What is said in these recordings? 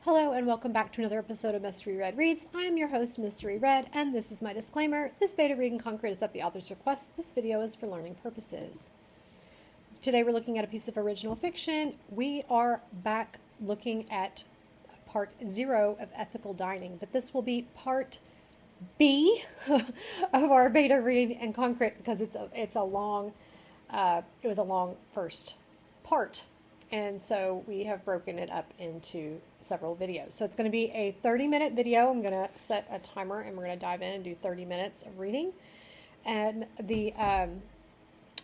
Hello and welcome back to another episode of Mystery Red Reads. I am your host, Mystery Red, and this is my disclaimer. This beta read and concrete is at the author's request. This video is for learning purposes. Today we're looking at a piece of original fiction. We are back looking at part 0 of ethical dining, but this will be part B of our beta read and concrete because it was a long first part. And so we have broken it up into several videos. So it's going to be a 30-minute video. I'm going to set a timer and we're going to dive in and do 30 minutes of reading. And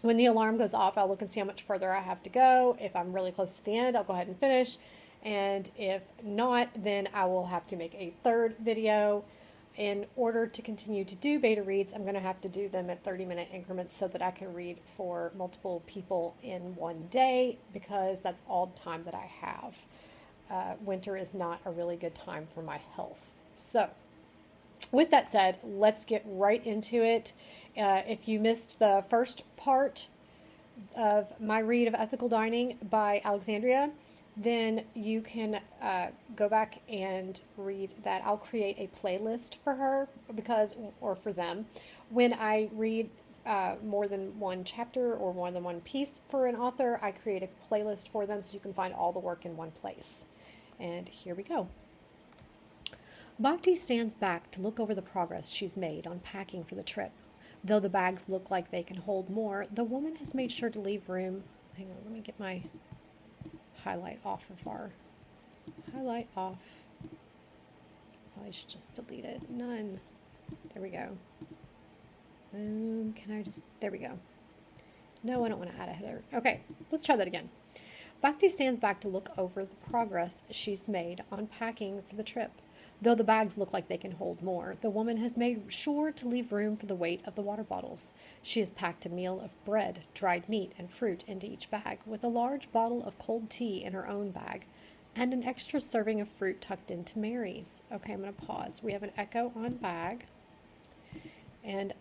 when the alarm goes off, I'll look and see how much further I have to go. If I'm really close to the end, I'll go ahead and finish. And if not, then I will have to make a third video. In order to continue to do beta reads, I'm going to have to do them at 30-minute increments so that I can read for multiple people in one day because that's all the time that I have. Winter is not a really good time for my health. So with that said, let's get right into it. If you missed the first part of my read of Ethical Dining by Alexandria, then you can go back and read that. I'll create a playlist for her or for them. When I read more than one chapter or more than one piece for an author, I create a playlist for them so you can find all the work in one place. And here we go. Bhakti stands back to look over the progress she's made on packing for the trip. Though the bags look like they can hold more, the woman has made sure to leave room. Hang on, let me get my highlight off of our highlight off. I should just delete it. None. There we go. There we go. No, I don't want to add a header. Okay, let's try that again. Bhakti stands back to look over the progress she's made on packing for the trip. Though the bags look like they can hold more, the woman has made sure to leave room for the weight of the water bottles. She has packed a meal of bread, dried meat, and fruit into each bag, with a large bottle of cold tea in her own bag, and an extra serving of fruit tucked into Mary's. Okay, I'm going to pause. We have an echo on bag. And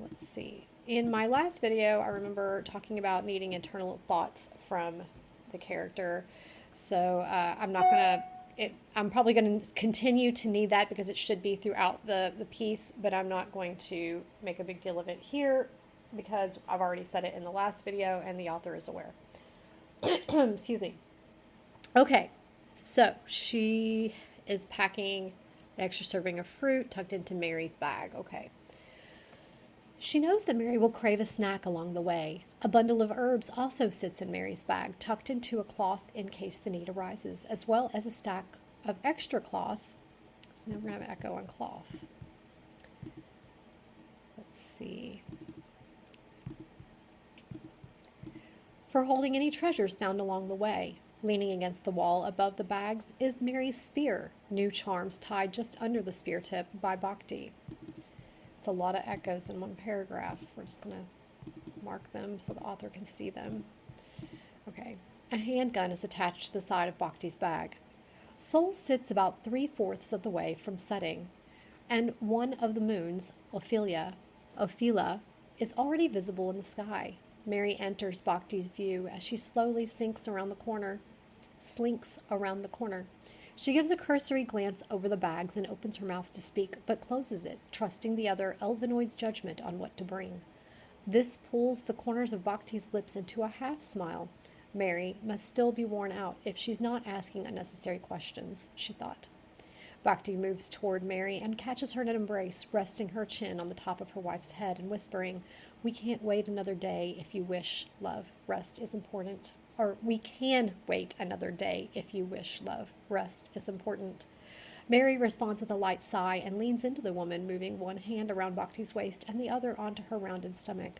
let's see. In my last video, I remember talking about needing internal thoughts from the character. So I'm probably going to continue to need that because it should be throughout the piece, but I'm not going to make a big deal of it here because I've already said it in the last video and the author is aware. Excuse me. Okay, so she is packing an extra serving of fruit tucked into Mary's bag. Okay. She knows that Mary will crave a snack along the way. A bundle of herbs also sits in Mary's bag, tucked into a cloth in case the need arises, as well as a stack of extra cloth. So now we're going to have an echo on cloth. Let's see. For holding any treasures found along the way. Leaning against the wall above the bags is Mary's spear, new charms tied just under the spear tip by Bhakti. It's a lot of echoes in one paragraph. We're just going to mark them so the author can see them. Okay. A handgun is attached to the side of Bhakti's bag. Sol sits about 3/4 of the way from setting, and one of the moons, Ophelia, is already visible in the sky. Mary enters Bhakti's view as she slowly slinks around the corner. She gives a cursory glance over the bags and opens her mouth to speak, but closes it, trusting the other Elvinoid's judgment on what to bring. This pulls the corners of Bhakti's lips into a half-smile. Mary must still be worn out if she's not asking unnecessary questions, she thought. Bhakti moves toward Mary and catches her in an embrace, resting her chin on the top of her wife's head and whispering, "We can't wait another day if you wish, love. Rest is important." Or, "We can wait another day if you wish, love. Rest is important." Mary responds with a light sigh and leans into the woman, moving one hand around Bhakti's waist and the other onto her rounded stomach.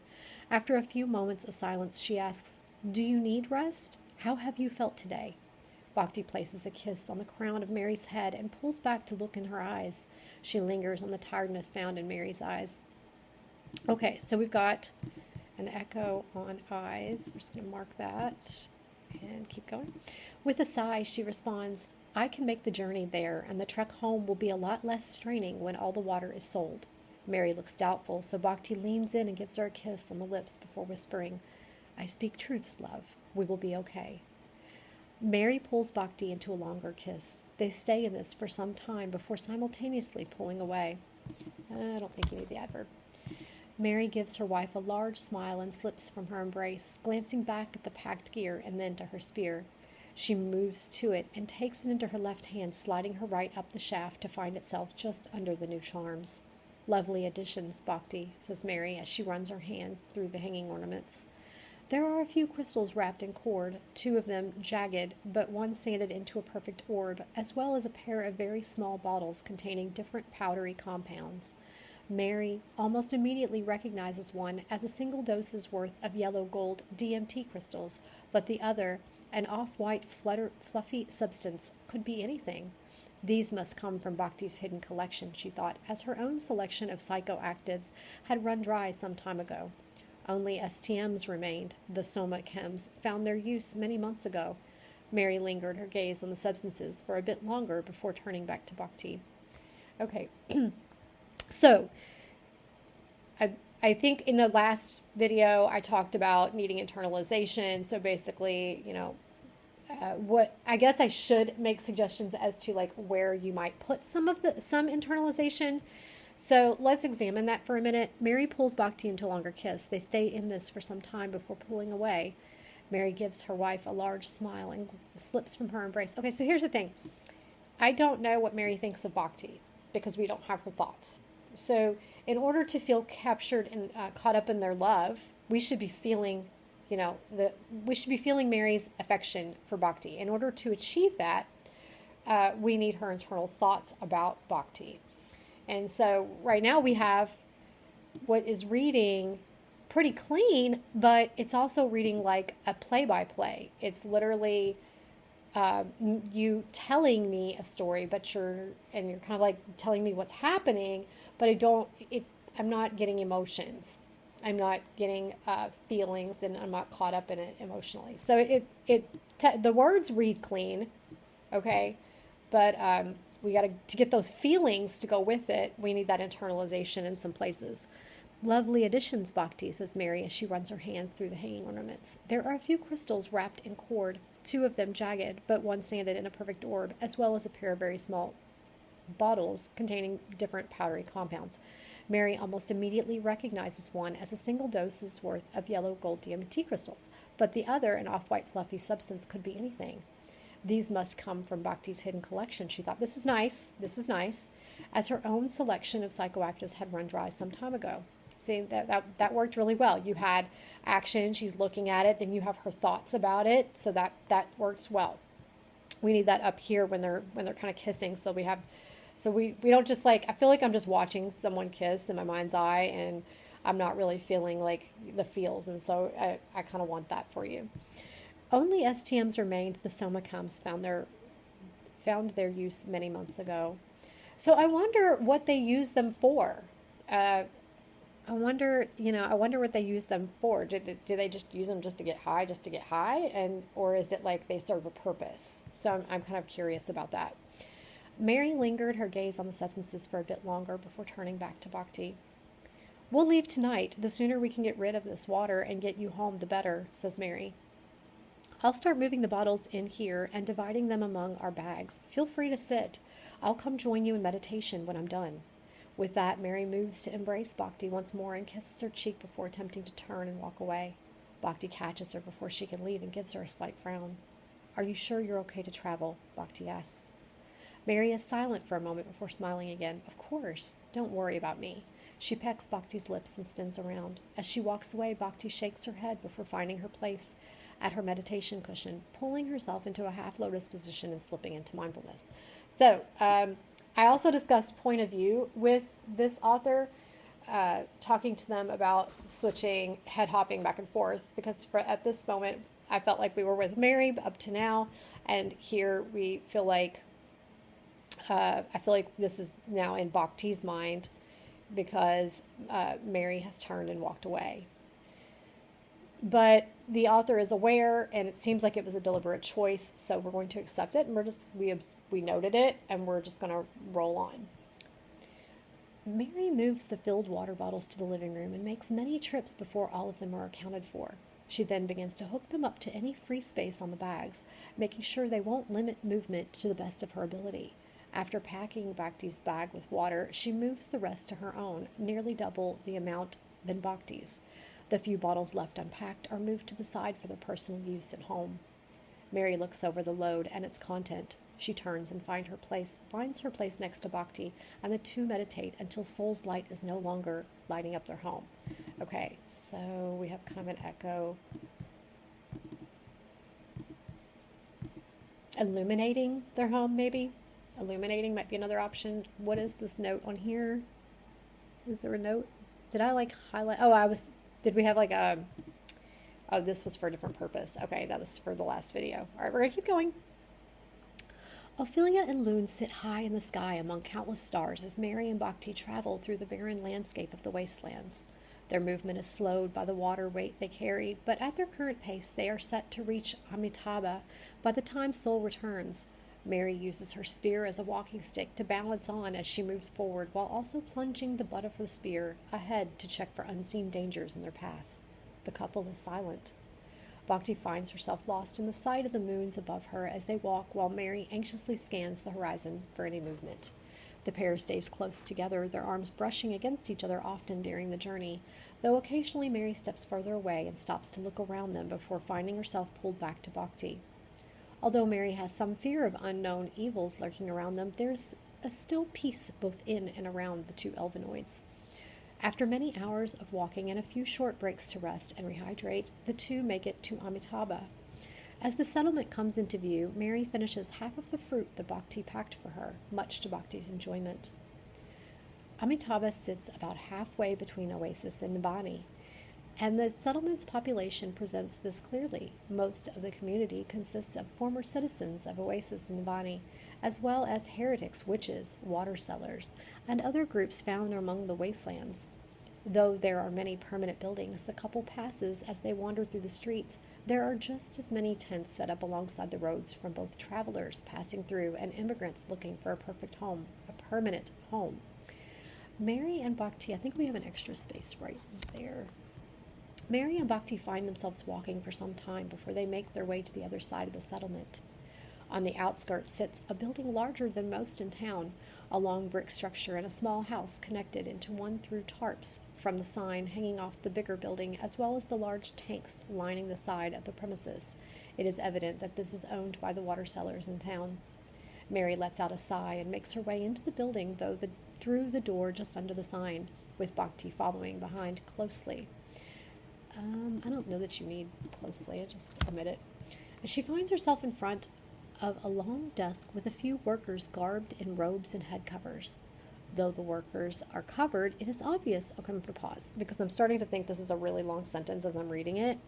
After a few moments of silence, she asks, "Do you need rest? How have you felt today?" Bhakti places a kiss on the crown of Mary's head and pulls back to look in her eyes. She lingers on the tiredness found in Mary's eyes. Okay, so we've got an echo on eyes. We're just going to mark that and keep going. With a sigh, she responds, "I can make the journey there, and the trek home will be a lot less straining when all the water is sold." Mary looks doubtful, so Bhakti leans in and gives her a kiss on the lips before whispering, "I speak truths, love. We will be okay." Mary pulls Bhakti into a longer kiss. They stay in this for some time before simultaneously pulling away. I don't think you need the adverb. Mary gives her wife a large smile and slips from her embrace, glancing back at the packed gear and then to her spear. She moves to it and takes it into her left hand, sliding her right up the shaft to find itself just under the new charms. Lovely additions, Bhakti, says Mary as she runs her hands through the hanging ornaments. There are a few crystals wrapped in cord, 2 of them jagged, but one sanded into a perfect orb, as well as a pair of very small bottles containing different powdery compounds. Mary almost immediately recognizes one as a single dose's worth of yellow gold DMT crystals, but the other, an off-white fluffy substance, could be anything. These must come from Bhakti's hidden collection, she thought, as her own selection of psychoactives had run dry some time ago. Only STMs remained. The soma chems found their use many months ago. Mary lingered her gaze on the substances for a bit longer before turning back to Bhakti. Okay, so I think in the last video I talked about needing internalization. So basically, what I guess I should make suggestions as to like where you might put some internalization. So let's examine that for a minute. Mary pulls Bhakti into a longer kiss. They stay in this for some time before pulling away. Mary gives her wife a large smile and slips from her embrace. Okay, so here's the thing. I don't know what Mary thinks of Bhakti because we don't have her thoughts. So in order to feel captured and caught up in their love, we should be feeling, Mary's affection for Bhakti. In order to achieve that, we need her internal thoughts about Bhakti. And so right now we have what is reading pretty clean, but it's also reading like a play-by-play. It's literally you telling me a story, but you're kind of like telling me what's happening, but I'm not getting emotions. I'm not getting feelings, and I'm not caught up in it emotionally. So the words read clean, okay, but we got to get those feelings to go with it. We need that internalization in some places. Lovely additions, Bhakti, says Mary as she runs her hands through the hanging ornaments. There are a few crystals wrapped in cord, 2 of them jagged, but one sanded in a perfect orb, as well as a pair of very small bottles containing different powdery compounds. Mary almost immediately recognizes one as a single dose's worth of yellow gold DMT crystals, but the other, an off-white fluffy substance, could be anything. These must come from Bhakti's hidden collection, she thought. This is nice, as her own selection of psychoactives had run dry some time ago. See, that worked really well. You had action, she's looking at it, then you have her thoughts about it, so that works well. We need that up here when they're kind of kissing, so we don't just I feel like I'm just watching someone kiss in my mind's eye, and I'm not really feeling like the feels, and so I kind of want that for you. Only STMs remained. The soma chems found their use many months ago. So I wonder what they use them for. I wonder what they use them for. Do they just use them just to get high, or is it like they serve a purpose? So I'm kind of curious about that. Mary lingered her gaze on the substances for a bit longer before turning back to Bhakti. We'll leave tonight. The sooner we can get rid of this water and get you home, the better, says Mary. I'll start moving the bottles in here and dividing them among our bags. Feel free to sit. I'll come join you in meditation when I'm done. With that, Mary moves to embrace Bhakti once more and kisses her cheek before attempting to turn and walk away. Bhakti catches her before she can leave and gives her a slight frown. Are you sure you're okay to travel? Bhakti asks. Mary is silent for a moment before smiling again. Of course. Don't worry about me. She pecks Bhakti's lips and spins around. As she walks away, Bhakti shakes her head before finding her place at her meditation cushion, pulling herself into a half-lotus position and slipping into mindfulness. So, I also discussed point of view with this author, talking to them about switching, head hopping back and forth, because at this moment, I felt like we were with Mary up to now, and here we feel like, I feel like this is now in Bhakti's mind because Mary has turned and walked away. But the author is aware, and it seems like it was a deliberate choice, so we're going to accept it, and we noted it, and we're just going to roll on. Mary moves the filled water bottles to the living room and makes many trips before all of them are accounted for. She then begins to hook them up to any free space on the bags, making sure they won't limit movement to the best of her ability. After packing Bhakti's bag with water, she moves the rest to her own, nearly double the amount than Bhakti's. The few bottles left unpacked are moved to the side for their personal use at home. Mary looks over the load and its content. She turns and finds her place next to Bhakti, and the two meditate until Soul's light is no longer lighting up their home. Okay, so we have kind of an echo. Illuminating their home, maybe? Illuminating might be another option. What is this note on here? Is there a note? Did I highlight? Did we have this was for a different purpose. Okay, that was for the last video. All right, we're going to keep going. Ophelia and Loon sit high in the sky among countless stars as Mary and Bhakti travel through the barren landscape of the wastelands. Their movement is slowed by the water weight they carry, but at their current pace they are set to reach Amitabha by the time Soul returns. Mary uses her spear as a walking stick to balance on as she moves forward, while also plunging the butt of the spear ahead to check for unseen dangers in their path. The couple is silent. Bhakti finds herself lost in the sight of the moons above her as they walk, while Mary anxiously scans the horizon for any movement. The pair stays close together, their arms brushing against each other often during the journey, though occasionally Mary steps further away and stops to look around them before finding herself pulled back to Bhakti. Although Mary has some fear of unknown evils lurking around them, there's a still peace both in and around the two Elvenoids. After many hours of walking and a few short breaks to rest and rehydrate, the two make it to Amitabha. As the settlement comes into view, Mary finishes half of the fruit that Bhakti packed for her, much to Bhakti's enjoyment. Amitabha sits about halfway between Oasis and Nibani, and the settlement's population presents this clearly. Most of the community consists of former citizens of Oasis and Nibani, as well as heretics, witches, water sellers, and other groups found among the wastelands. Though there are many permanent buildings the couple passes as they wander through the streets, there are just as many tents set up alongside the roads from both travelers passing through and immigrants looking for a permanent home. Mary and Bhakti, I think we have an extra space right there. Mary and Bhakti find themselves walking for some time before they make their way to the other side of the settlement. On the outskirts sits a building larger than most in town, a long brick structure and a small house connected into one through tarps from the sign hanging off the bigger building, as well as the large tanks lining the side of the premises. It is evident that this is owned by the water sellers in town. Mary lets out a sigh and makes her way into the building, through the door just under the sign, with Bhakti following behind closely. I don't know that you need closely, I just omit it. As she finds herself in front of a long desk with a few workers garbed in robes and head covers. Though the workers are covered, it is obvious. Okay, I'm going to pause because I'm starting to think this is a really long sentence as I'm reading it,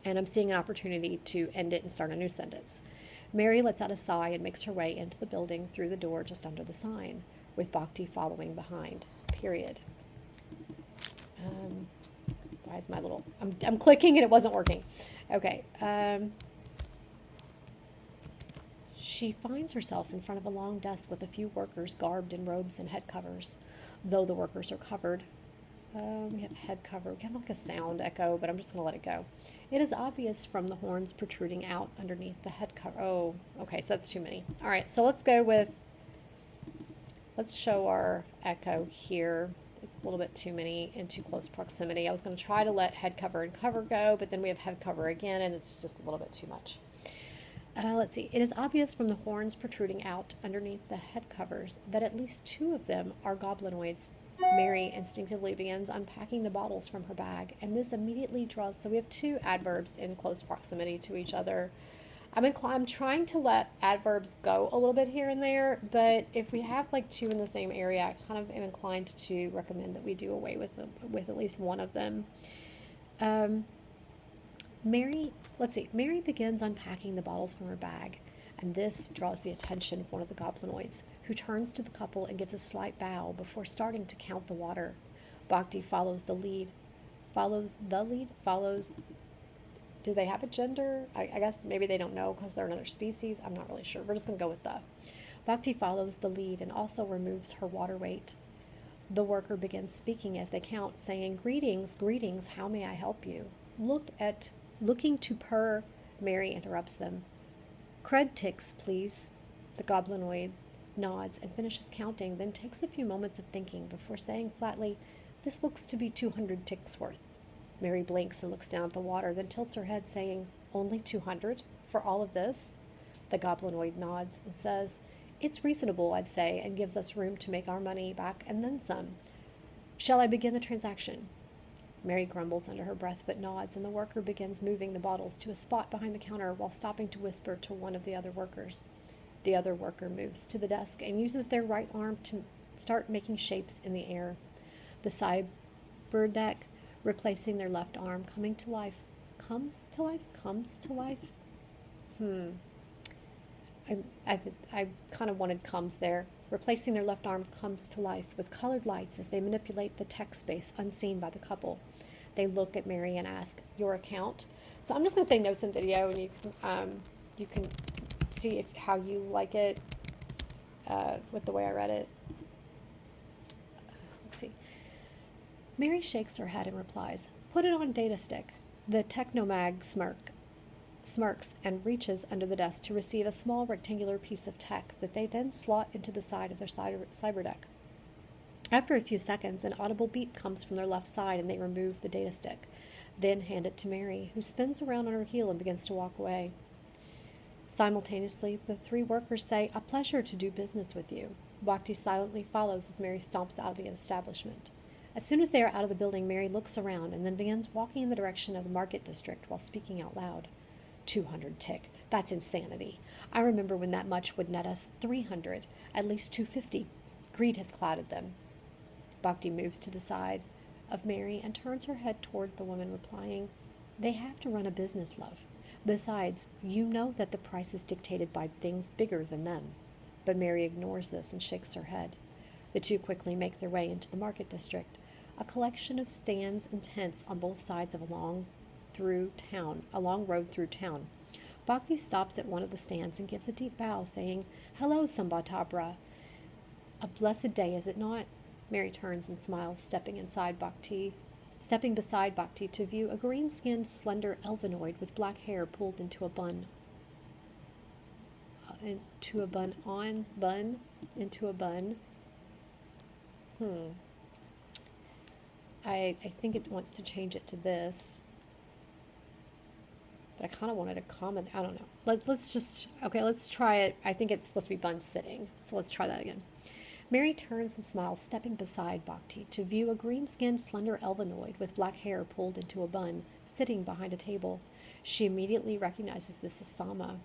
and I'm seeing an opportunity to end it and start a new sentence. Mary lets out a sigh and makes her way into the building through the door just under the sign, with Bhakti following behind. Period. Why is my little... I'm clicking and it wasn't working. Okay. She finds herself in front of a long desk with a few workers garbed in robes and head covers. Though the workers are covered, we have head cover. We have like a sound echo, but I'm just going to let it go. It is obvious from the horns protruding out underneath the head cover. Oh, okay, so that's too many. All right, so let's show our echo here. It's a little bit too many in too close proximity. I was going to try to let head cover and cover go, but then we have head cover again, and it's just a little bit too much. Let's see. It is obvious from the horns protruding out underneath the head covers that at least two of them are goblinoids. Mary instinctively begins unpacking the bottles from her bag, and this immediately draws... So we have two adverbs in close proximity to each other. I'm trying to let adverbs go a little bit here and there, but if we have like two in the same area, I kind of am inclined to recommend that we do away with them, with at least one of them. Mary begins unpacking the bottles from her bag, and this draws the attention of one of the goblinoids, who turns to the couple and gives a slight bow before starting to count the water. Bhakti follows the lead. Do they have a gender? I guess maybe they don't know because they're another species. I'm not really sure. We're just going to go with the. Bhakti follows the lead and also removes her water weight. The worker begins speaking as they count, saying, "Greetings, greetings, how may I help you? Look at Looking to purr, Mary interrupts them. Crud ticks, please. The goblinoid nods and finishes counting, then takes a few moments of thinking before saying flatly, This looks to be 200 ticks worth. Mary blinks and looks down at the water, then tilts her head, saying, Only 200? For all of this? The goblinoid nods and says, It's reasonable, I'd say, and gives us room to make our money back and then some. Shall I begin the transaction? Mary grumbles under her breath but nods, and the worker begins moving the bottles to a spot behind the counter while stopping to whisper to one of the other workers. The other worker moves to the desk and uses their right arm to start making shapes in the air. The cyberdeck replacing their left arm, comes to life. I kind of wanted comes there. Replacing their left arm comes to life with colored lights as they manipulate the text space unseen by the couple. They look at Mary and ask, Your account? So I'm just going to say notes and video, and you can see how you like it with the way I read it. Let's see. Mary shakes her head and replies, Put it on data stick. The technomag smirks and reaches under the desk to receive a small rectangular piece of tech that they then slot into the side of their cyberdeck. After a few seconds, an audible beep comes from their left side and they remove the data stick, then hand it to Mary, who spins around on her heel and begins to walk away. Simultaneously, the three workers say, A pleasure to do business with you. Bhakti silently follows as Mary stomps out of the establishment. As soon as they are out of the building, Mary looks around and then begins walking in the direction of the market district while speaking out loud. 200 tick. That's insanity. I remember when that much would net us 300, at least 250. Greed has clouded them. Bhakti moves to the side of Mary and turns her head toward the woman, replying, They have to run a business, love. Besides, you know that the price is dictated by things bigger than them. But Mary ignores this and shakes her head. The two quickly make their way into the market district, a collection of stands and tents on both sides of a long road through town. Bhakti stops at one of the stands and gives a deep bow, saying, Hello, Sambatabra. A blessed day, is it not? Mary turns and smiles, stepping beside Bhakti to view a green-skinned, slender elvinoid with black hair pulled into a bun. I think it wants to change it to this. But I kind of wanted to comment. I don't know. Let's try it. I think it's supposed to be bun sitting. So let's try that again. Mary turns and smiles, stepping beside Bhakti to view a green-skinned, slender elvinoid with black hair pulled into a bun, sitting behind a table. She immediately recognizes this as Sama.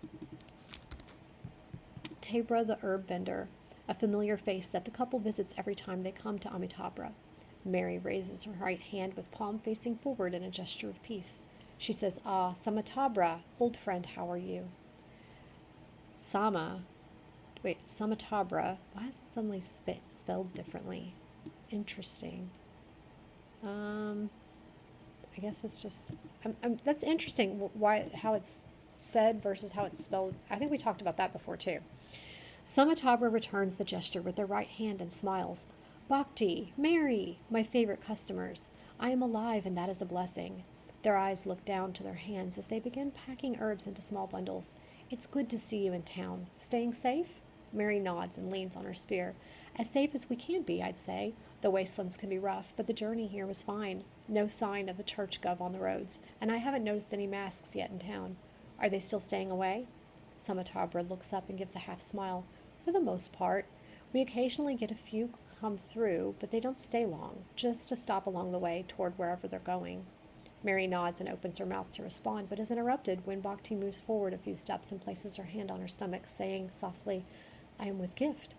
Tabra, the herb vendor, a familiar face that the couple visits every time they come to Amitabha. Mary raises her right hand with palm facing forward in a gesture of peace. She says, Samatabra, old friend, how are you? Samatabra. Why is it suddenly spelled differently? Interesting. I guess that's just, that's interesting, how it's said versus how it's spelled. I think we talked about that before too. Samatabra returns the gesture with their right hand and smiles. Bhakti, Mary, my favorite customers. I am alive, and that is a blessing. Their eyes look down to their hands as they begin packing herbs into small bundles. It's good to see you in town. Staying safe? Mary nods and leans on her spear. As safe as we can be, I'd say. The wastelands can be rough, but the journey here was fine. No sign of the church gov on the roads, and I haven't noticed any masks yet in town. Are they still staying away? Samatabra looks up and gives a half smile. For the most part. We occasionally get a few come through, but they don't stay long, just to stop along the way toward wherever they're going. Mary nods and opens her mouth to respond, but is interrupted when Bhakti moves forward a few steps and places her hand on her stomach, saying softly, I am with gift.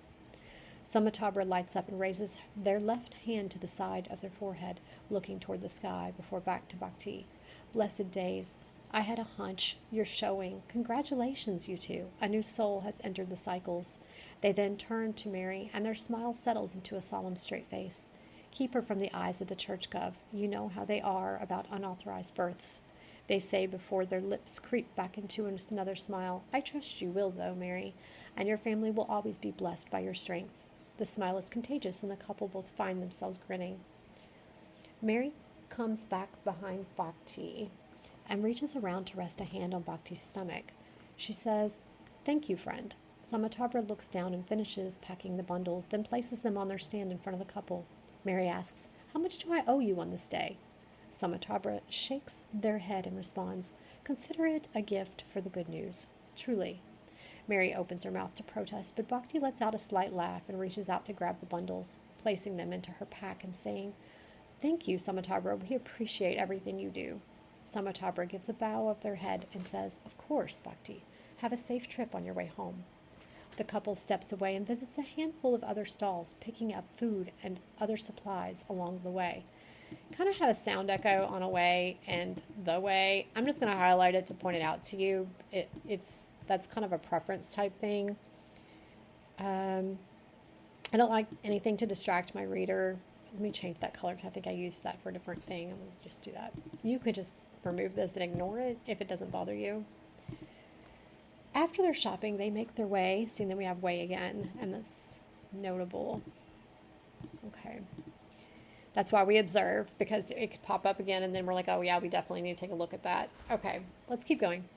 Samatabra lights up and raises their left hand to the side of their forehead, looking toward the sky, before back to Bhakti. Blessed days. I had a hunch. You're showing. Congratulations, you two. A new soul has entered the cycles. They then turn to Mary, and their smile settles into a solemn, straight face. Keep her from the eyes of the church gov. You know how they are about unauthorized births. They say before their lips creep back into another smile. I trust you will, though, Mary, and your family will always be blessed by your strength. The smile is contagious, and the couple both find themselves grinning. Mary comes back behind Bhakti and reaches around to rest a hand on Bhakti's stomach. She says, "Thank you, friend." Samatabra looks down and finishes packing the bundles, then places them on their stand in front of the couple. Mary asks, "How much do I owe you on this day?" Samatabra shakes their head and responds, "Consider it a gift for the good news. Truly." Mary opens her mouth to protest, but Bhakti lets out a slight laugh and reaches out to grab the bundles, placing them into her pack and saying, "Thank you, Samatabra. We appreciate everything you do." Samatabra gives a bow of their head and says, "Of course, Bhakti. Have a safe trip on your way home." The couple steps away and visits a handful of other stalls, picking up food and other supplies along the way. Kind of have a sound echo on away and the way. I'm just going to highlight it to point it out to you. That's kind of a preference type thing. I don't like anything to distract my reader. Let me change that color because I think I used that for a different thing. I'm going to just do that. You could just remove this and ignore it if it doesn't bother you. After their shopping, they make their way, seeing that we have way again, and that's notable. Okay. That's why we observe, because it could pop up again, and then we're like, oh yeah, we definitely need to take a look at that. Okay, let's keep going.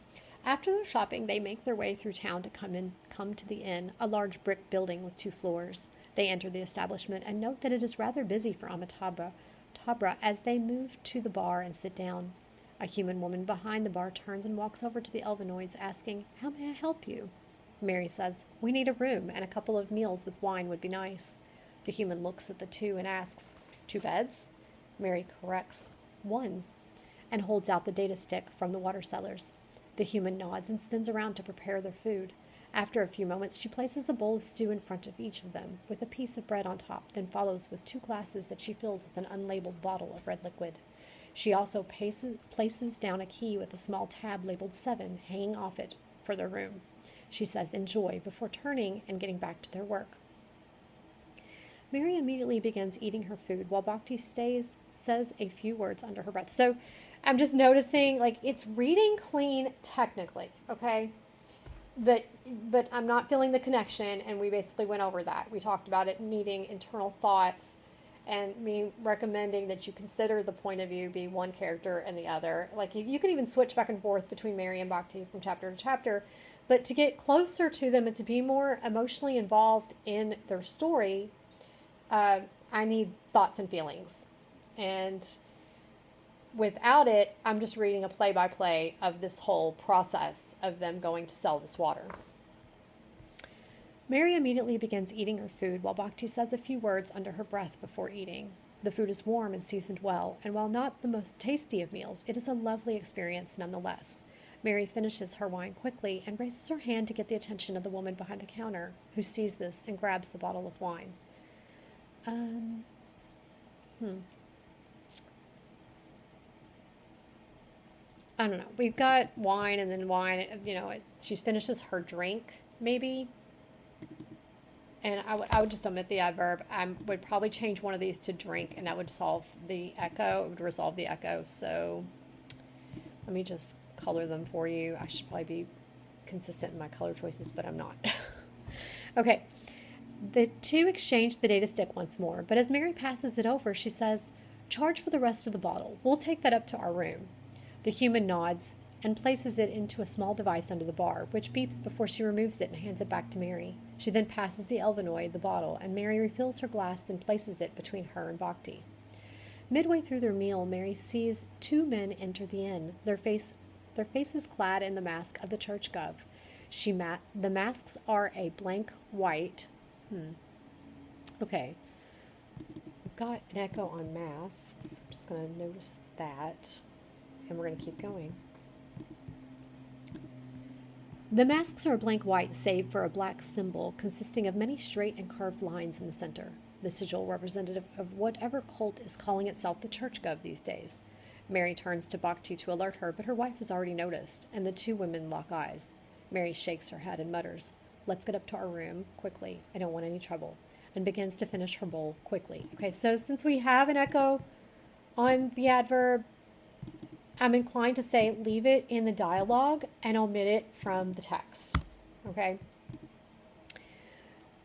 After their shopping, they make their way through town to come to the inn, a large brick building with 2 floors. They enter the establishment and note that it is rather busy for Amitabha as they move to the bar and sit down. A human woman behind the bar turns and walks over to the Elvinoids, asking, "How may I help you?" Mary says, "We need a room, and a couple of meals with wine would be nice." The human looks at the 2 and asks, "2 beds?" Mary corrects, "1," and holds out the data stick from the water cellars. The human nods and spins around to prepare their food. After a few moments, she places a bowl of stew in front of each of them, with a piece of bread on top, then follows with 2 glasses that she fills with an unlabeled bottle of red liquid. She also places down a key with a small tab labeled 7 hanging off it for their room. She says, "Enjoy," before turning and getting back to their work. Mary immediately begins eating her food while Bhakti says a few words under her breath. So I'm just noticing, like, it's reading clean technically, okay? But I'm not feeling the connection, and we basically went over that. We talked about it needing internal thoughts and me recommending that you consider the point of view be one character and the other. Like, you can even switch back and forth between Mary and Bhakti from chapter to chapter, but to get closer to them and to be more emotionally involved in their story, I need thoughts and feelings. And without it, I'm just reading a play-by-play of this whole process of them going to sell this water. Mary immediately begins eating her food while Bhakti says a few words under her breath before eating. The food is warm and seasoned well, and while not the most tasty of meals, it is a lovely experience nonetheless. Mary finishes her wine quickly and raises her hand to get the attention of the woman behind the counter, who sees this and grabs the bottle of wine. I don't know. We've got wine and then wine, she finishes her drink, maybe. And I would just omit the adverb. I would probably change one of these to drink, and that would solve the echo. It would resolve the echo. So let me just color them for you. I should probably be consistent in my color choices, but I'm not. Okay. The 2 exchange the data stick once more, but as Mary passes it over, she says, "Charge for the rest of the bottle. We'll take that up to our room." The human nods and places it into a small device under the bar, which beeps before she removes it and hands it back to Mary. She then passes the Elvinoid the bottle, and Mary refills her glass, then places it between her and Bhakti. Midway through their meal, Mary sees 2 men enter the inn, their faces clad in the mask of the church gov. The masks are a blank white. Okay. We've got an echo on masks. I'm just going to notice that, and we're going to keep going. The masks are a blank white, save for a black symbol consisting of many straight and curved lines in the center. The sigil representative of whatever cult is calling itself the church gov these days. Mary turns to Bhakti to alert her, but her wife has already noticed, and the 2 women lock eyes. Mary shakes her head and mutters, "Let's get up to our room, quickly. I don't want any trouble," and begins to finish her bowl quickly. Okay, so since we have an echo on the adverb, I'm inclined to say leave it in the dialogue and omit it from the text. Okay?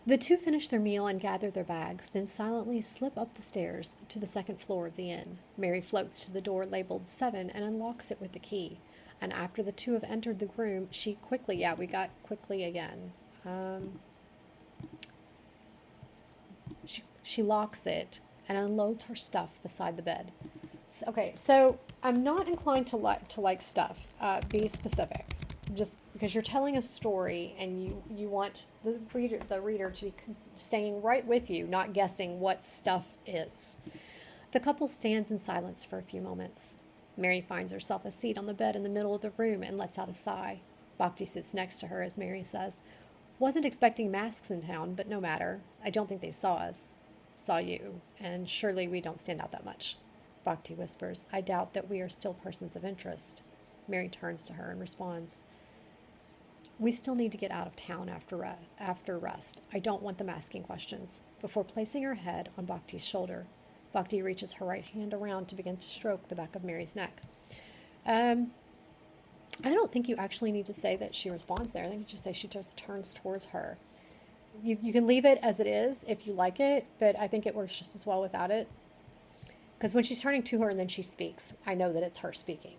The two finish their meal and gather their bags, then silently slip up the stairs to the second floor of the inn. Mary floats to the door labeled 7 and unlocks it with the key. And after the two have entered the room, she quickly, we got quickly again. She locks it and unloads her stuff beside the bed. So I'm not inclined to like stuff. Be specific. Just because you're telling a story and you want the reader to be staying right with you, not guessing what stuff is. The couple stands in silence for a few moments. Mary finds herself a seat on the bed in the middle of the room and lets out a sigh. Bhakti sits next to her as Mary says, "Wasn't expecting masks in town, but no matter. I don't think they saw us. Saw you, and surely we don't stand out that much." Bhakti whispers, "I doubt that we are still persons of interest." Mary turns to her and responds, "We still need to get out of town after rest. I don't want them asking questions." Before placing her head on Bhakti's shoulder, Bhakti reaches her right hand around to begin to stroke the back of Mary's neck. I don't think you actually need to say that she responds there. I think you just say she just turns towards her. You can leave it as it is if you like it, but I think it works just as well without it. Because when she's turning to her and then she speaks, I know that it's her speaking.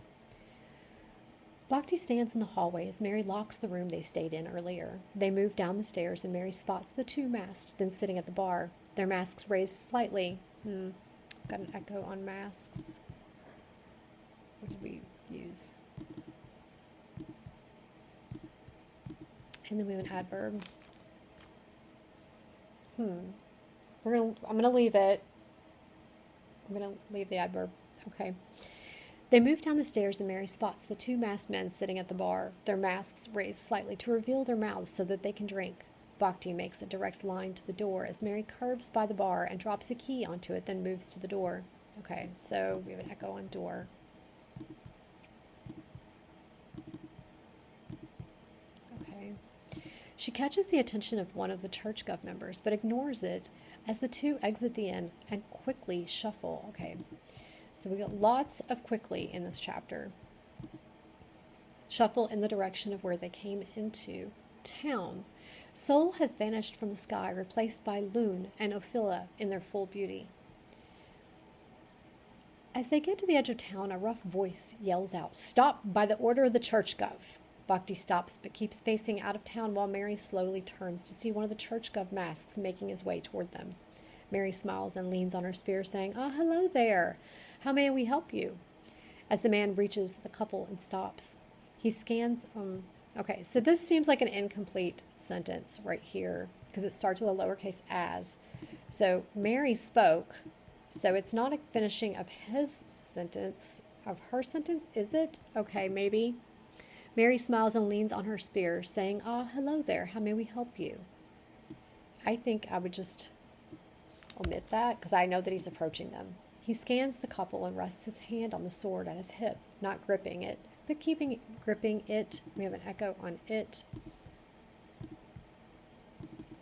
Bhakti stands in the hallway as Mary locks the room they stayed in earlier. They move down the stairs and Mary spots the two masked, then sitting at the bar, their masks raised slightly. Got an echo on masks. What did we use? And then we have an adverb. I'm going to leave it. I'm going to leave the adverb. Okay. They move down the stairs and Mary spots the two masked men sitting at the bar, their masks raised slightly to reveal their mouths so that they can drink. Bhakti makes a direct line to the door as Mary curves by the bar and drops a key onto it, then moves to the door. Okay, so we have an echo on door. Okay. She catches the attention of one of the church gov members, but ignores it as the two exit the inn and quickly shuffle. Okay. So we got lots of quickly in this chapter. Shuffle in the direction of where they came into town. Sol has vanished from the sky, replaced by Lune and Ophelia in their full beauty. As they get to the edge of town, a rough voice yells out, "Stop by the order of the church gov." Bhakti stops but keeps facing out of town while Mary slowly turns to see one of the church gov masks making his way toward them. Mary smiles and leans on her spear, saying, hello there. How may we help you?" As the man reaches the couple and stops, he scans. Okay, so this seems like an incomplete sentence right here because it starts with a lowercase as. So Mary spoke, so it's not a finishing of his sentence, of her sentence, is it? Okay, maybe. Mary smiles and leans on her spear, saying, hello there. How may we help you?" I think I would just omit that because I know that he's approaching them. He scans the couple and rests his hand on the sword at his hip, not gripping it, but gripping it. We have an echo on it.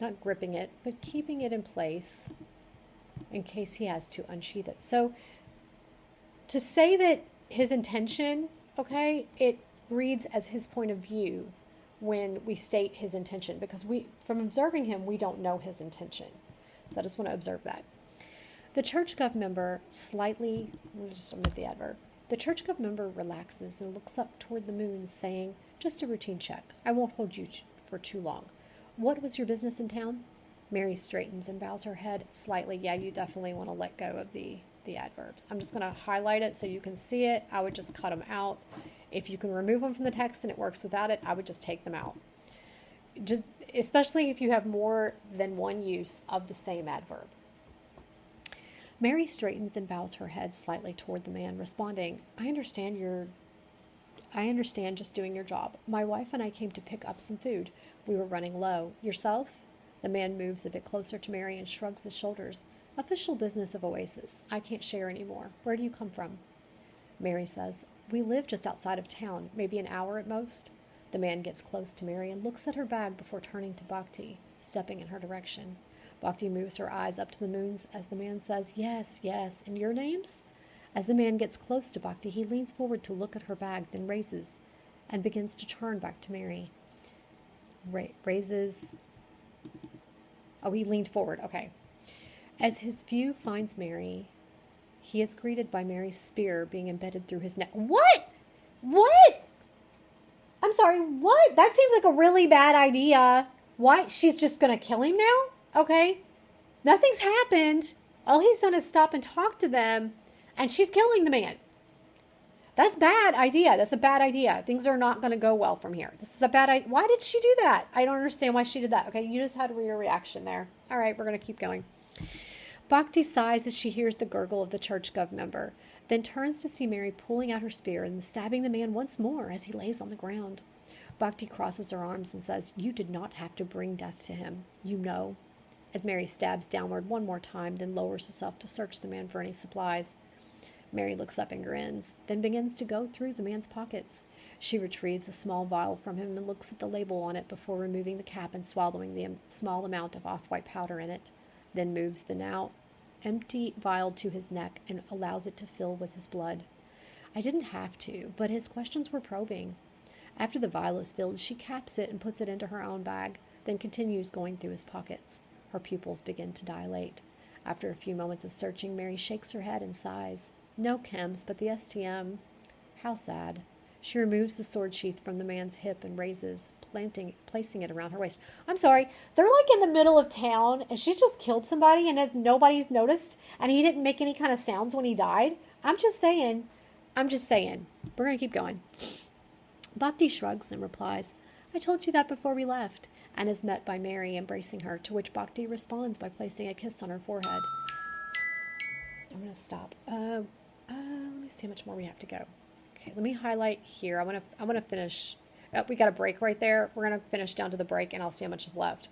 Not gripping it, but keeping it in place in case he has to unsheath it. So to say that his intention, okay, it reads as his point of view when we state his intention, because from observing him, we don't know his intention. So I just want to observe that. The church gov member let me just omit the adverb. The church gov member relaxes and looks up toward the moon, saying, "Just a routine check. I won't hold you for too long. What was your business in town?" Mary straightens and bows her head slightly. Yeah, you definitely want to let go of the adverbs. I'm just going to highlight it so you can see it. I would just cut them out. If you can remove them from the text and it works without it, I would just take them out. Just especially if you have more than one use of the same adverb. Mary straightens and bows her head slightly toward the man, responding, I understand just doing your job. My wife and I came to pick up some food. We were running low. Yourself?" The man moves a bit closer to Mary and shrugs his shoulders. "Official business of Oasis. I can't share anymore. Where do you come from?" Mary says, "We live just outside of town, maybe an hour at most." The man gets close to Mary and looks at her bag before turning to Bhakti, stepping in her direction. Bhakti moves her eyes up to the moons as the man says, Yes, and your names?" As the man gets close to Bhakti, he leans forward to look at her bag, then raises and begins to turn back to Mary. Raises Oh, he leaned forward. Okay. As his view finds Mary, he is greeted by Mary's spear being embedded through his neck. What? What? I'm sorry, what? That seems like a really bad idea. What? She's just going to kill him now? Okay. Nothing's happened. All he's done is stop and talk to them, and she's killing the man. That's a bad idea. That's a bad idea. Things are not going to go well from here. This is a bad idea. Why did she do that? I don't understand why she did that. Okay, you just had to read her reaction there. All right, we're going to keep going. Bhakti sighs as she hears the gurgle of the church gov member, then turns to see Mary pulling out her spear and stabbing the man once more as he lays on the ground. Bhakti crosses her arms and says, "You did not have to bring death to him. You know." As Mary stabs downward one more time, then lowers herself to search the man for any supplies. Mary looks up and grins, then begins to go through the man's pockets. She retrieves a small vial from him and looks at the label on it before removing the cap and swallowing the small amount of off-white powder in it, then moves the now empty vial to his neck and allows it to fill with his blood. I didn't have to, but his questions were probing. After the vial is filled, she caps it and puts it into her own bag, then continues going through his pockets. Her pupils begin to dilate. After a few moments of searching, Mary shakes her head and sighs. No chems, but the STM. How sad. She removes the sword sheath from the man's hip and raises, placing it around her waist. I'm sorry, they're like in the middle of town, and she's just killed somebody, and nobody's noticed, and he didn't make any kind of sounds when he died. I'm just saying. We're going to keep going. Bhakti shrugs and replies, "I told you that before we left," and is met by Mary embracing her, to which Bhakti responds by placing a kiss on her forehead. I'm going to stop. Let me see how much more we have to go. Okay, let me highlight here. I want to finish. Oh, we got a break right there. We're going to finish down to the break, and I'll see how much is left.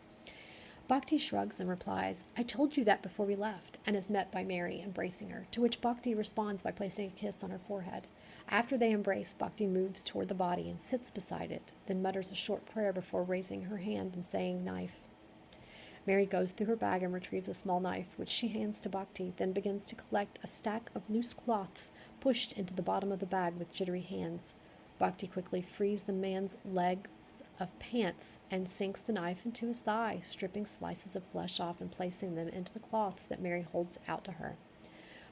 Bhakti shrugs and replies, "I told you that before we left," and is met by Mary embracing her, to which Bhakti responds by placing a kiss on her forehead. After they embrace, Bhakti moves toward the body and sits beside it, then mutters a short prayer before raising her hand and saying, "Knife." Mary goes through her bag and retrieves a small knife, which she hands to Bhakti, then begins to collect a stack of loose cloths pushed into the bottom of the bag with jittery hands. Bhakti quickly frees the man's legs of pants and sinks the knife into his thigh, stripping slices of flesh off and placing them into the cloths that Mary holds out to her.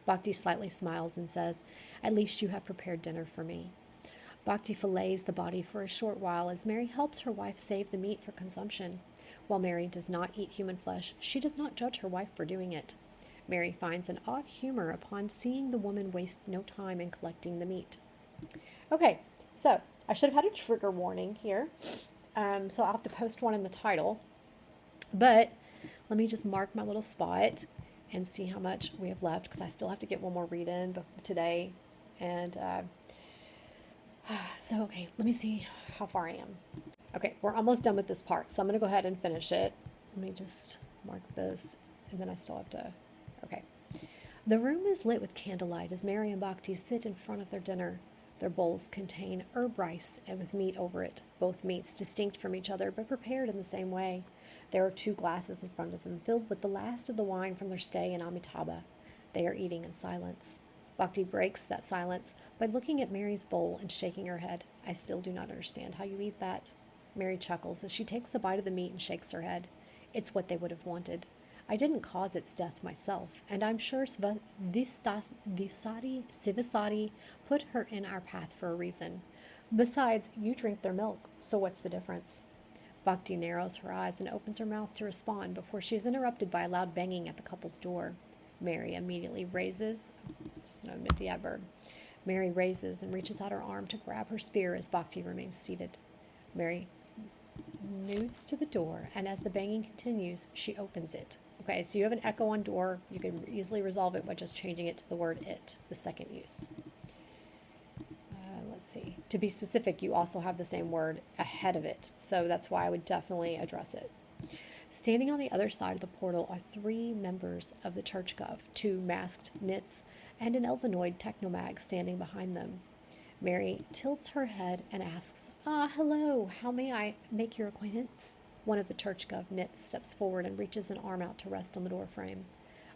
Bhakti slightly smiles and says, "At least you have prepared dinner for me." Bhakti fillets the body for a short while as Mary helps her wife save the meat for consumption. While Mary does not eat human flesh, she does not judge her wife for doing it. Mary finds an odd humor upon seeing the woman waste no time in collecting the meat. Okay, so I should have had a trigger warning here. So I'll have to post one in the title. But let me just mark my little spot and see how much we have left, because I still have to get one more read in today. And okay, let me see how far I am. Okay, we're almost done with this part, so I'm going to go ahead and finish it. Let me just mark this, and then I still have to... Okay. The room is lit with candlelight as Mary and Bhakti sit in front of their dinner. Their bowls contain herb rice and with meat over it, both meats distinct from each other but prepared in the same way. There are 2 glasses in front of them, filled with the last of the wine from their stay in Amitabha. They are eating in silence. Bhakti breaks that silence by looking at Mary's bowl and shaking her head. "I still do not understand how you eat that." Mary chuckles as she takes the bite of the meat and shakes her head. "It's what they would have wanted. I didn't cause its death myself, and I'm sure Sivisati put her in our path for a reason. Besides, you drink their milk, so what's the difference?" Bhakti narrows her eyes and opens her mouth to respond before she is interrupted by a loud banging at the couple's door. Mary immediately raises... Just going to omit the adverb. Mary raises and reaches out her arm to grab her spear as Bhakti remains seated. Mary moves to the door, and as the banging continues, she opens it. Okay, so you have an echo on door. You can easily resolve it by just changing it to the word "it," the second use. Let's see. To be specific, you also have the same word ahead of it, so that's why I would definitely address it. Standing on the other side of the portal are 3 members of the church gov, 2 masked nits, and an elvinoid technomag standing behind them. Mary tilts her head and asks, "Hello, how may I make your acquaintance?" One of the church gov nits steps forward and reaches an arm out to rest on the door frame.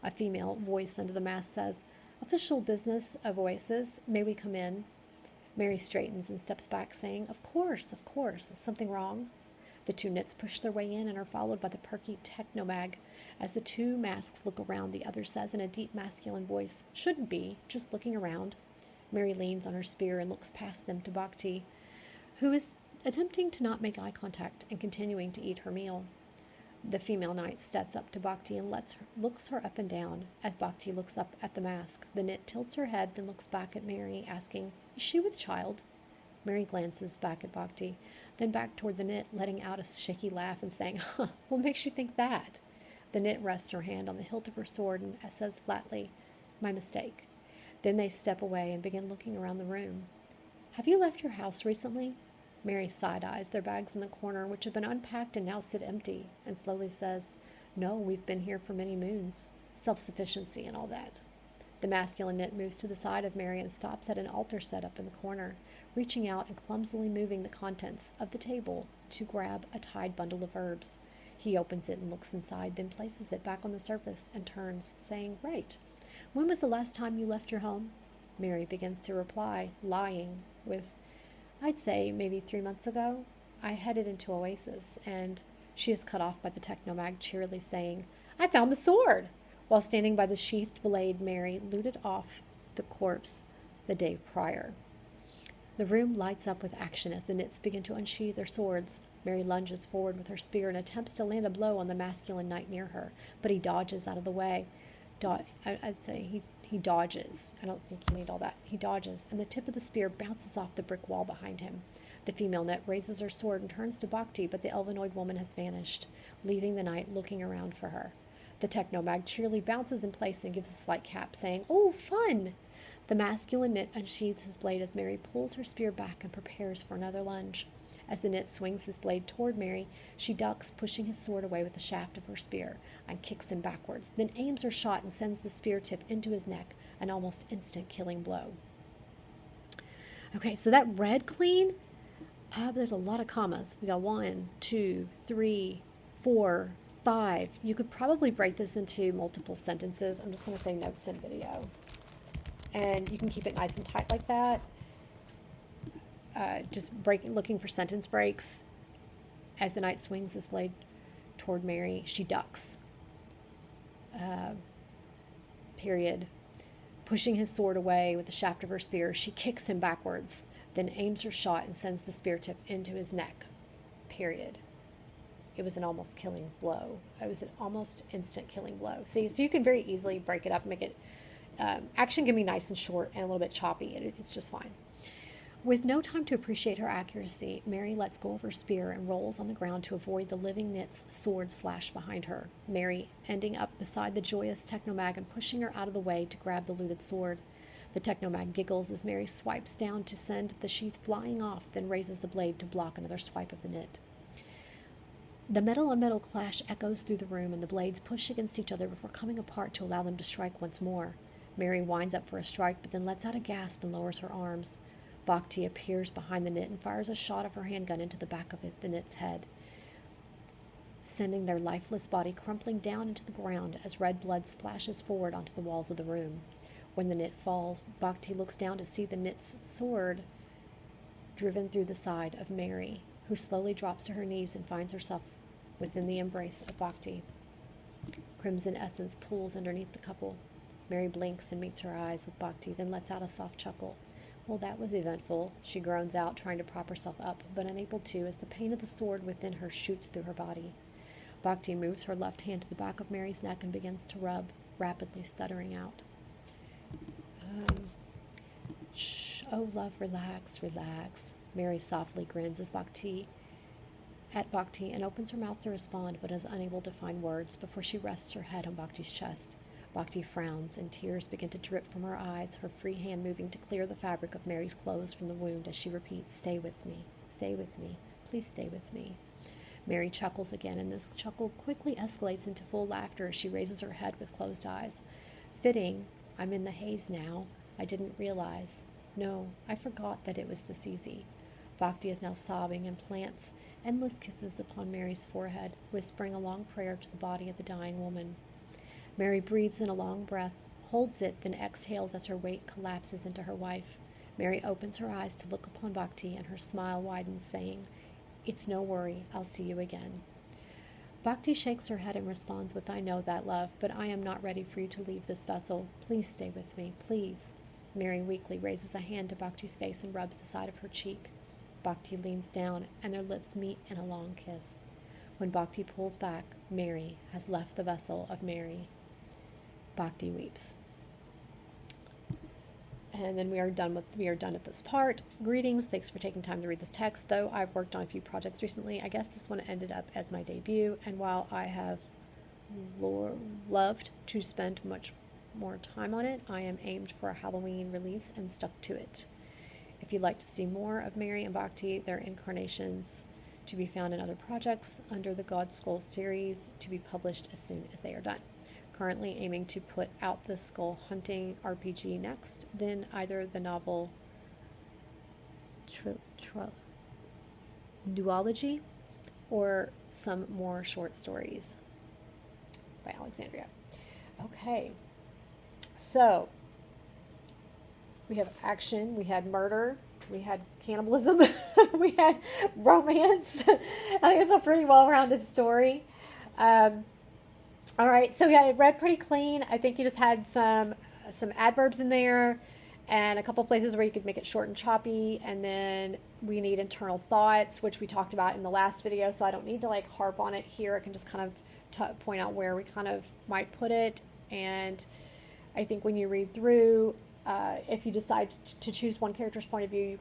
A female voice under the mask says, "Official business of Oasis, may we come in?" Mary straightens and steps back, saying, Of course. Something wrong?" The two knits push their way in and are followed by the perky technomag. As the two masks look around, the other says in a deep masculine voice, "Shouldn't be, just looking around." Mary leans on her spear and looks past them to Bhakti, who is attempting to not make eye contact and continuing to eat her meal. The female knight steps up to Bhakti and looks her up and down. As Bhakti looks up at the mask, the knit tilts her head, then looks back at Mary, asking, "Is she with child?" Mary glances back at Bhakti, then back toward the knit, letting out a shaky laugh and saying, "Huh, what makes you think that?" The knit rests her hand on the hilt of her sword and says flatly, "My mistake." Then they step away and begin looking around the room. "Have you left your house recently?" Mary side-eyes their bags in the corner, which have been unpacked and now sit empty, and slowly says, "No, we've been here for many moons. Self-sufficiency and all that." The masculine knit moves to the side of Mary and stops at an altar set up in the corner, reaching out and clumsily moving the contents of the table to grab a tied bundle of herbs. He opens it and looks inside, then places it back on the surface and turns, saying, "Right. When was the last time you left your home?" Mary begins to reply, lying, with, "I'd say maybe 3 months ago. I headed into Oasis," and she is cut off by the technomag cheerily saying, "I found the sword!" While standing by the sheathed blade Mary looted off the corpse the day prior. The room lights up with action as the knits begin to unsheathe their swords. Mary lunges forward with her spear and attempts to land a blow on the masculine knight near her, but he dodges out of the way. I'd say he dodges. I don't think you need all that. He dodges, and the tip of the spear bounces off the brick wall behind him. The female knit raises her sword and turns to Bhakti, but the elvenoid woman has vanished, leaving the knight looking around for her. The technomag cheerily bounces in place and gives a slight cap, saying, "Oh, fun!" The masculine knit unsheathes his blade as Mary pulls her spear back and prepares for another lunge. As the knit swings his blade toward Mary, she ducks, pushing his sword away with the shaft of her spear, and kicks him backwards, then aims her shot and sends the spear tip into his neck, an almost instant killing blow. Okay, so that read clean. There's a lot of commas. We got 1, 2, 3, 4, 5. You could probably break this into multiple sentences. I'm just going to say notes and video. And you can keep it nice and tight like that. Just looking for sentence breaks. As the knight swings his blade toward Mary, she ducks. Period. Pushing his sword away with the shaft of her spear, she kicks him backwards, then aims her shot and sends the spear tip into his neck. Period. It was an almost killing blow. It was an almost instant killing blow. See, so you can very easily break it up and make it. Action can be nice and short and a little bit choppy. It's just fine. With no time to appreciate her accuracy, Mary lets go of her spear and rolls on the ground to avoid the living knit's sword slash behind her, Mary ending up beside the joyous technomag and pushing her out of the way to grab the looted sword. The technomag giggles as Mary swipes down to send the sheath flying off, then raises the blade to block another swipe of the knit. The metal-on-metal clash echoes through the room, and the blades push against each other before coming apart to allow them to strike once more. Mary winds up for a strike, but then lets out a gasp and lowers her arms. Bhakti appears behind the knit and fires a shot of her handgun into the back of the knit's head, sending their lifeless body crumpling down into the ground as red blood splashes forward onto the walls of the room. When the knit falls, Bhakti looks down to see the knit's sword driven through the side of Mary, who slowly drops to her knees and finds herself within the embrace of Bhakti. Crimson essence pools underneath the couple. Mary blinks and meets her eyes with Bhakti, then lets out a soft chuckle. "Well, that was eventful," she groans out, trying to prop herself up, but unable to as the pain of the sword within her shoots through her body. Bhakti moves her left hand to the back of Mary's neck and begins to rub, rapidly stuttering out. "Shh, oh love, relax, relax." Mary softly grins at Bhakti and opens her mouth to respond, but is unable to find words before she rests her head on Bhakti's chest. Bhakti frowns, and tears begin to drip from her eyes, her free hand moving to clear the fabric of Mary's clothes from the wound as she repeats, "Stay with me, please stay with me." Mary chuckles again, and this chuckle quickly escalates into full laughter as she raises her head with closed eyes. "Fitting, I'm in the haze now. I didn't realize. No, I forgot that it was this easy." Bhakti is now sobbing and plants endless kisses upon Mary's forehead, whispering a long prayer to the body of the dying woman. Mary breathes in a long breath, holds it, then exhales as her weight collapses into her wife. Mary opens her eyes to look upon Bhakti, and her smile widens, saying, It's no worry. I'll see you again. Bhakti shakes her head and responds with, I know that, love, but I am not ready for you to leave this vessel. Please stay with me, please. Mary weakly raises a hand to Bhakti's face and rubs the side of her cheek. Bhakti leans down, and their lips meet in a long kiss. When Bhakti pulls back, Mary has left the vessel of Mary. Bhakti weeps. And then we are done at this part. Greetings. Thanks for taking time to read this text. Though I've worked on a few projects recently, I guess this one ended up as my debut. And while I have loved to spend much more time on it, I am aimed for a Halloween release and stuck to it. If you'd like to see more of Mary and Bhakti, their incarnations to be found in other projects under the God Skull series to be published as soon as they are done. Currently aiming to put out the skull hunting RPG next, then either the novel duology or some more short stories by Alexandria. Okay, so we have action, we had murder, we had cannibalism, we had romance. I think it's a pretty well-rounded story. All right, so yeah, it read pretty clean. I think you just had some adverbs in there and a couple places where you could make it short and choppy. And then we need internal thoughts, which we talked about in the last video. So I don't need to like harp on it here. I can just kind of point out where we kind of might put it. And I think when you read through, if you decide to choose one character's point of view,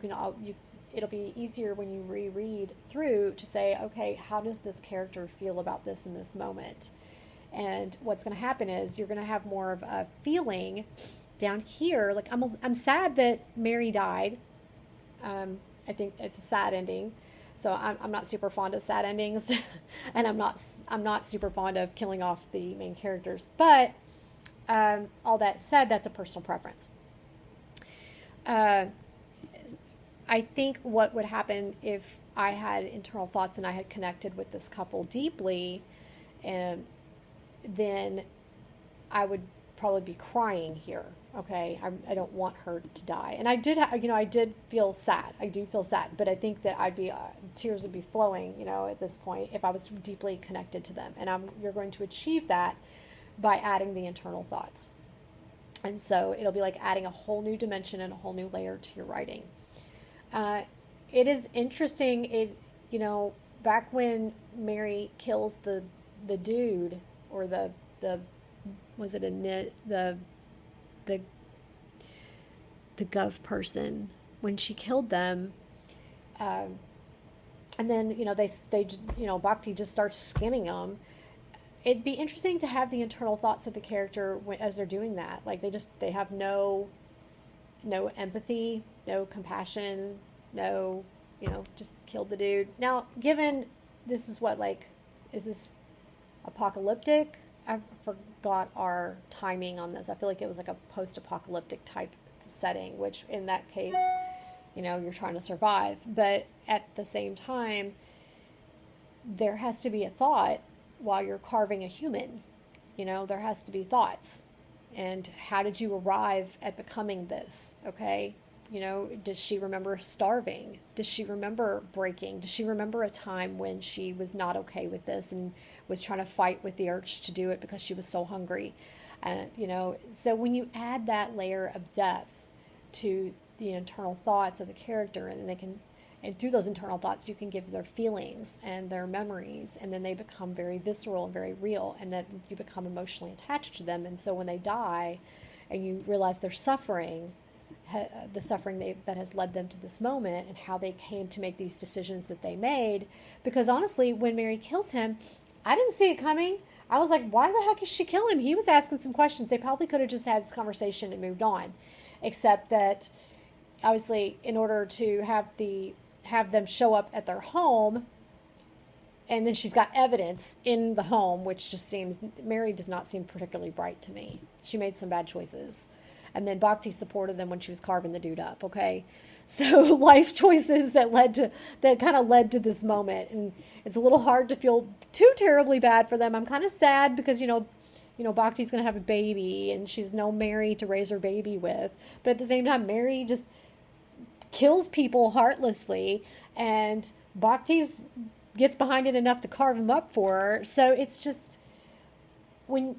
it'll be easier when you reread through to say, okay, how does this character feel about this in this moment? And what's going to happen is you're going to have more of a feeling down here. Like I'm sad that Mary died. I think it's a sad ending. So I'm not super fond of sad endings, and I'm not super fond of killing off the main characters. But all that said, that's a personal preference. I think what would happen if I had internal thoughts and I had connected with this couple deeply, and then I would probably be crying here. Okay, I don't want her to die, and I did feel sad. I do feel sad, but I think that tears would be flowing, at this point if I was deeply connected to them. And you're going to achieve that by adding the internal thoughts, and so it'll be like adding a whole new dimension and a whole new layer to your writing. It is interesting. Back when Mary kills the dude, or the gov person, when she killed them, and then Bhakti just starts skinning them. It'd be interesting to have the internal thoughts of the character as they're doing that. Like they have no empathy, no compassion, no, just killed the dude. Now, given this is is this apocalyptic? I forgot our timing on this. I feel like it was like a post-apocalyptic type setting, which in that case, you're trying to survive. But at the same time, there has to be a thought while you're carving a human. There has to be thoughts. And how did you arrive at becoming this? Okay. Does she remember starving? Does she remember breaking? Does she remember a time when she was not okay with this and was trying to fight with the urge to do it because she was so hungry? So when you add that layer of depth to the internal thoughts of the character, and through those internal thoughts, you can give their feelings and their memories, and then they become very visceral and very real, and then you become emotionally attached to them. And so when they die and you realize they're suffering, the suffering that has led them to this moment, and how they came to make these decisions that they made. Because honestly, when Mary kills him, I didn't see it coming. I was like, why the heck did she kill him? He was asking some questions. They probably could have just had this conversation and moved on. Except that, obviously, in order to have them show up at their home, and then she's got evidence in the home, which just Mary does not seem particularly bright to me. She made some bad choices. And then Bhakti supported them when she was carving the dude up, okay? So life choices that kind of led to this moment. And it's a little hard to feel too terribly bad for them. I'm kind of sad because, Bhakti's going to have a baby, and she's no Mary to raise her baby with. But at the same time, Mary just kills people heartlessly, and Bhakti's gets behind it enough to carve him up for her. So it's just, when,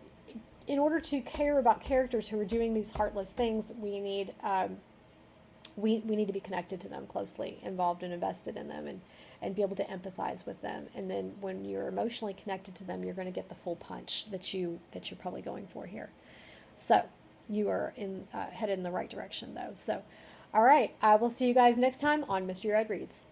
in order to care about characters who are doing these heartless things, we need we need to be connected to them, closely involved and invested in them, and be able to empathize with them. And then when you're emotionally connected to them, you're going to get the full punch that you're probably going for here. So you are headed in the right direction, though. So, all right, I will see you guys next time on Mystery Red Reads.